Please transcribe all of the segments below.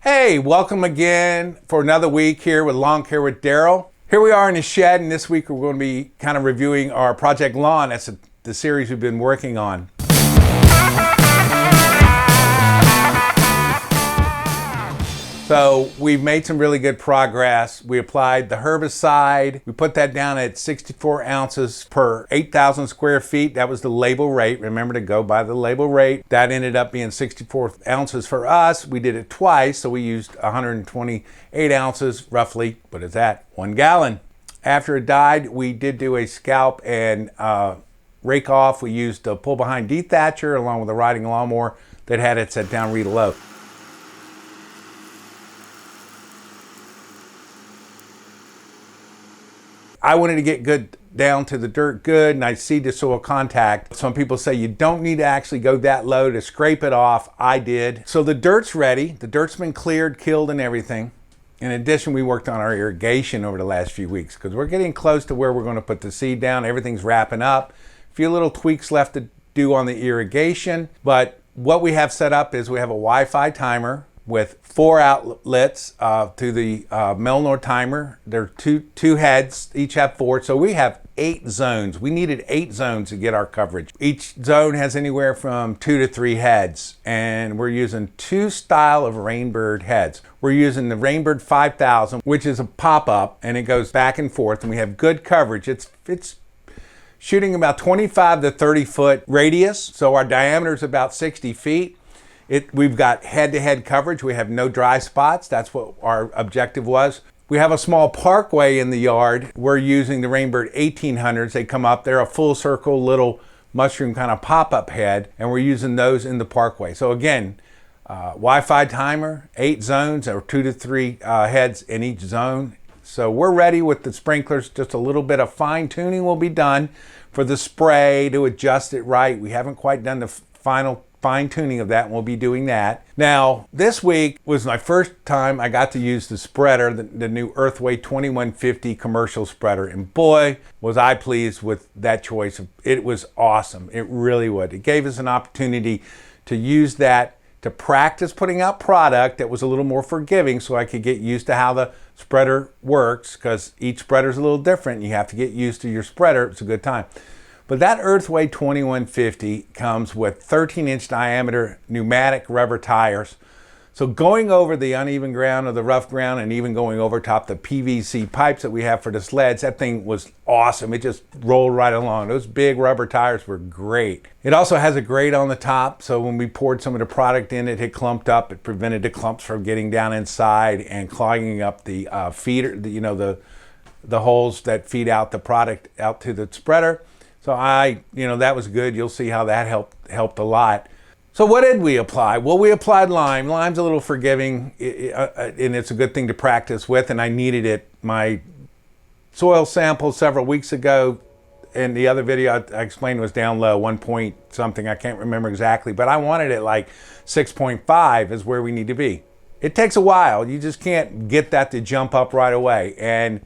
Hey, welcome again for another week here with Lawn Care with Daryl. Here we are in the shed, and this week we're going to be kind of reviewing our Project Lawn. That's the series we've been working on. So we've made some really good progress. We applied the herbicide. We put that down at 64 ounces per 8,000 square feet. That was the label rate. Remember to go by the label rate. That ended up being 64 ounces for us. We did it twice, so we used 128 ounces roughly. What is that? 1 gallon. After it died, we did do a scalp and rake off. We used a pull behind dethatcher along with a riding lawnmower that had it set down real low. I wanted to get good down to the dirt good, and I see the soil contact. Some people say you don't need to actually go that low to scrape it off. I did. So the dirt's ready. The dirt's been cleared, killed, and everything. In addition, we worked on our irrigation over the last few weeks because we're getting close to where we're going to put the seed down. Everything's wrapping up. A few little tweaks left to do on the irrigation, but what we have set up is we have a Wi-Fi timer with 4 outlets to the Melnor timer. There are two heads, each have 4, so we have 8 zones. We needed 8 zones to get our coverage. Each zone has anywhere from 2 to 3 heads, and we're using 2 style of Rainbird heads. We're using the Rainbird 5000, which is a pop-up, and it goes back and forth, and we have good coverage. It's shooting about 25 to 30 foot radius, so our diameter is about 60 feet. We've got head-to-head coverage. We have no dry spots. That's what our objective was. We have a small parkway in the yard. We're using the Rainbird 1800s. They come up. They're a full circle little mushroom kind of pop-up head, and we're using those in the parkway. So again, Wi-Fi timer, 8 zones or 2 to 3 heads in each zone. So we're ready with the sprinklers. Just a little bit of fine-tuning will be done for the spray to adjust it right. We haven't quite done the final fine-tuning of that, and we'll be doing that. Now, this week was my first time I got to use the spreader, the new Earthway 2150 commercial spreader, and boy, was I pleased with that choice. It was awesome. It really would. It gave us an opportunity to use that to practice putting out product that was a little more forgiving so I could get used to how the spreader works, because each spreader is a little different. You have to get used to your spreader. It's a good time. But that Earthway 2150 comes with 13-inch diameter pneumatic rubber tires. So going over the uneven ground or the rough ground, and even going over top the PVC pipes that we have for the sleds, that thing was awesome. It just rolled right along. Those big rubber tires were great. It also has a grate on the top, so when we poured some of the product in, it had clumped up. It prevented the clumps from getting down inside and clogging up the feeder, the holes that feed out the product out to the spreader. So that was good. You'll see how that helped a lot. So what did we apply? Well, we applied lime. Lime's a little forgiving, and it's a good thing to practice with, and I needed it. My soil sample several weeks ago, in the other video I explained, was down low, 1 point something. I can't remember exactly, but I wanted it like 6.5 is where we need to be. It takes a while. You just can't get that to jump up right away, and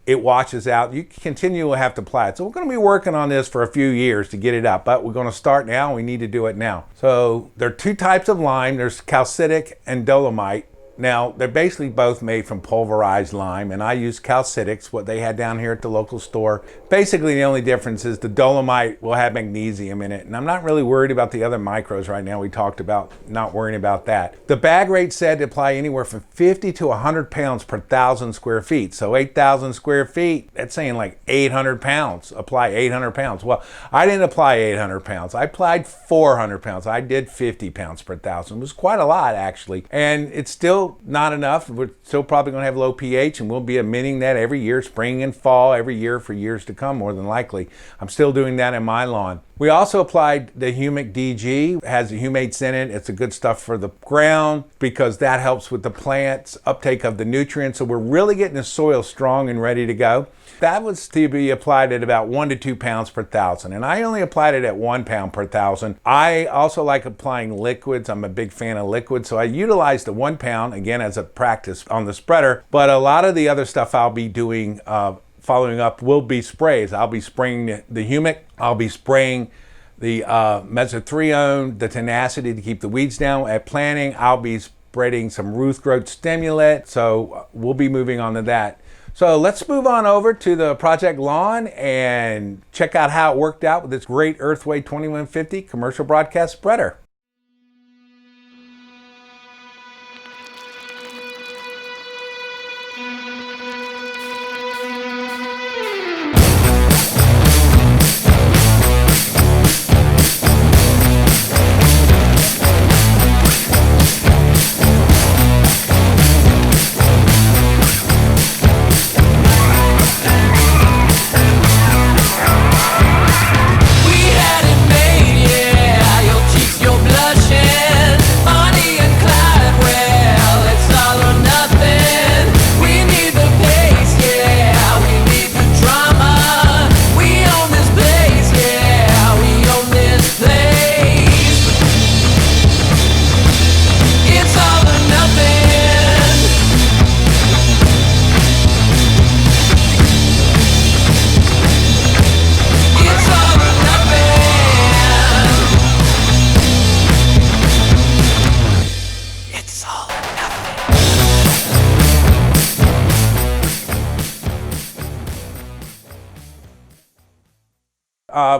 it washes out. You continually have to apply it. So we're going to be working on this for a few years to get it up, but we're going to start now, and we need to do it now. So there are 2 types of lime. There's calcitic and dolomite. Now, they're basically both made from pulverized lime, and I use calcitics, what they had down here at the local store. Basically, the only difference is the dolomite will have magnesium in it, and I'm not really worried about the other micros right now. We talked about not worrying about that. The bag rate said to apply anywhere from 50 to 100 pounds per 1,000 square feet. So 8,000 square feet, that's saying like 800 pounds. Apply 800 pounds. Well, I didn't apply 800 pounds. I applied 400 pounds. I did 50 pounds per 1,000. It was quite a lot, actually, and it's still not enough. We're still probably going to have low pH, and we'll be amending that every year, spring and fall, every year for years to come, more than likely. I'm still doing that in my lawn. We also applied the humic DG. It has the humates in it. It's a good stuff for the ground because that helps with the plant's uptake of the nutrients. So we're really getting the soil strong and ready to go. That was to be applied at about 1 to 2 pounds per 1,000, and I only applied it at 1 pound per 1,000. I also like applying liquids. I'm a big fan of liquids, so I utilized the 1 pound again as a practice on the spreader. But a lot of the other stuff I'll be doing following up will be sprays. I'll be spraying the humic. I'll be spraying the mesothreone, the tenacity to keep the weeds down at planting. I'll be spreading some root growth stimulant. So we'll be moving on to that. So let's move on over to the Project Lawn and check out how it worked out with this great Earthway 2150 commercial broadcast spreader.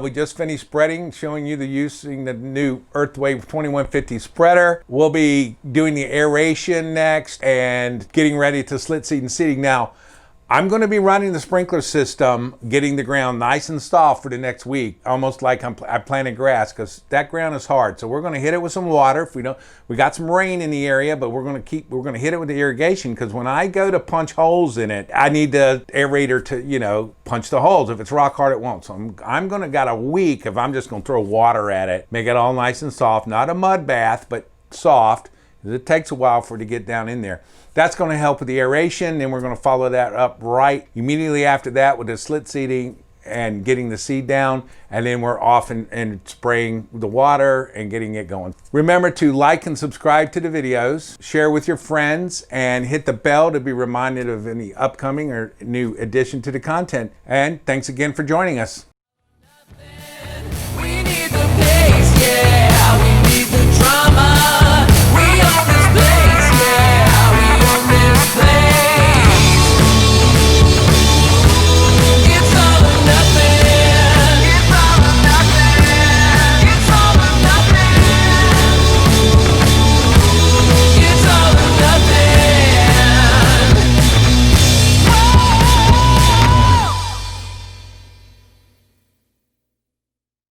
We just finished spreading, showing you the using the new Earthway 2150 spreader. We'll be doing the aeration next and getting ready to slit seed and seeding. Now, I'm going to be running the sprinkler system, getting the ground nice and soft for the next week, almost like I planted grass, because that ground is hard. So we're going to hit it with some water. If we got some rain in the area, but we're going to hit it with the irrigation, because when I go to punch holes in it, I need the aerator to, punch the holes. If it's rock hard, it won't. So I'm going to got a week if I'm just going to throw water at it, make it all nice and soft, not a mud bath, but soft. It takes a while for it to get down in there. That's going to help with the aeration. Then we're going to follow that up right immediately after that with the slit seeding and getting the seed down. And then we're off and spraying the water and getting it going. Remember to like and subscribe to the videos, share with your friends, and hit the bell to be reminded of any upcoming or new addition to the content. And thanks again for joining us.